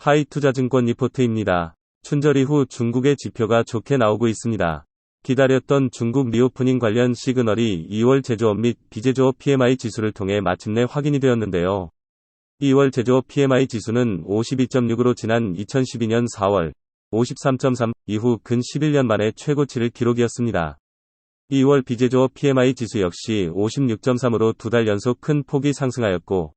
하이투자증권 리포트입니다. 춘절 이후 중국의 지표가 좋게 나오고 있습니다. 기다렸던 중국 리오프닝 관련 시그널이 2월 제조업 및 비제조업 PMI 지수를 통해 마침내 확인이 되었는데요. 2월 제조업 PMI 지수는 52.6으로 지난 2012년 4월 53.3 이후 근 11년 만에 최고치를 기록이었습니다. 2월 비제조업 PMI 지수 역시 56.3으로 두 달 연속 큰 폭이 상승하였고,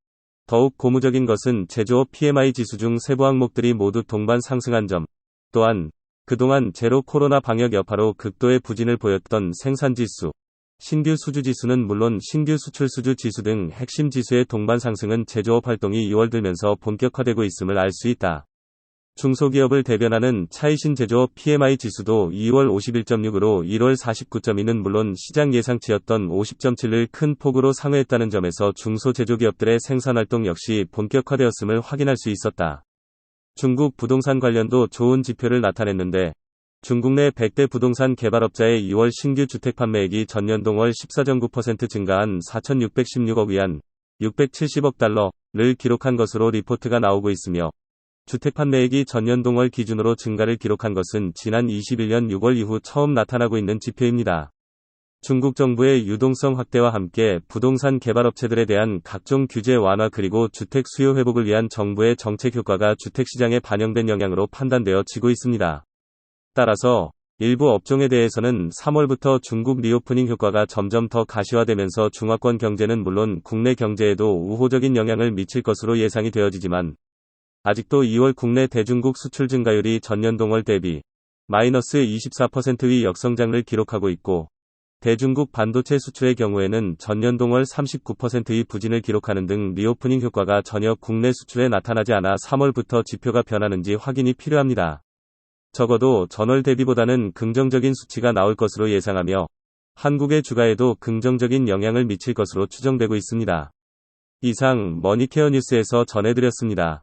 더욱 고무적인 것은 제조업 PMI 지수 중 세부 항목들이 모두 동반 상승한 점, 또한 그동안 제로 코로나 방역 여파로 극도의 부진을 보였던 생산지수, 신규 수주지수는 물론 신규 수출수주 지수 등 핵심 지수의 동반 상승은 제조업 활동이 2월 들면서 본격화되고 있음을 알 수 있다. 중소기업을 대변하는 차이신 제조업 PMI 지수도 2월 51.6으로 1월 49.2는 물론 시장 예상치였던 50.7을 큰 폭으로 상회했다는 점에서 중소제조기업들의 생산활동 역시 본격화되었음을 확인할 수 있었다. 중국 부동산 관련도 좋은 지표를 나타냈는데, 중국 내 100대 부동산 개발업자의 2월 신규 주택 판매액이 전년 동월 14.9% 증가한 4,616억 위안, 670억 달러를 기록한 것으로 리포트가 나오고 있으며, 주택 판매액이 전년 동월 기준으로 증가를 기록한 것은 지난 21년 6월 이후 처음 나타나고 있는 지표입니다. 중국 정부의 유동성 확대와 함께 부동산 개발업체들에 대한 각종 규제 완화 그리고 주택 수요 회복을 위한 정부의 정책 효과가 주택시장에 반영된 영향으로 판단되어지고 있습니다. 따라서 일부 업종에 대해서는 3월부터 중국 리오프닝 효과가 점점 더 가시화되면서 중화권 경제는 물론 국내 경제에도 우호적인 영향을 미칠 것으로 예상이 되어지지만, 아직도 2월 국내 대중국 수출 증가율이 전년 동월 대비 마이너스 24%의 역성장을 기록하고 있고, 대중국 반도체 수출의 경우에는 전년 동월 39%의 부진을 기록하는 등 리오프닝 효과가 전혀 국내 수출에 나타나지 않아 3월부터 지표가 변하는지 확인이 필요합니다. 적어도 전월 대비보다는 긍정적인 수치가 나올 것으로 예상하며, 한국의 주가에도 긍정적인 영향을 미칠 것으로 추정되고 있습니다. 이상 머니케어 뉴스에서 전해드렸습니다.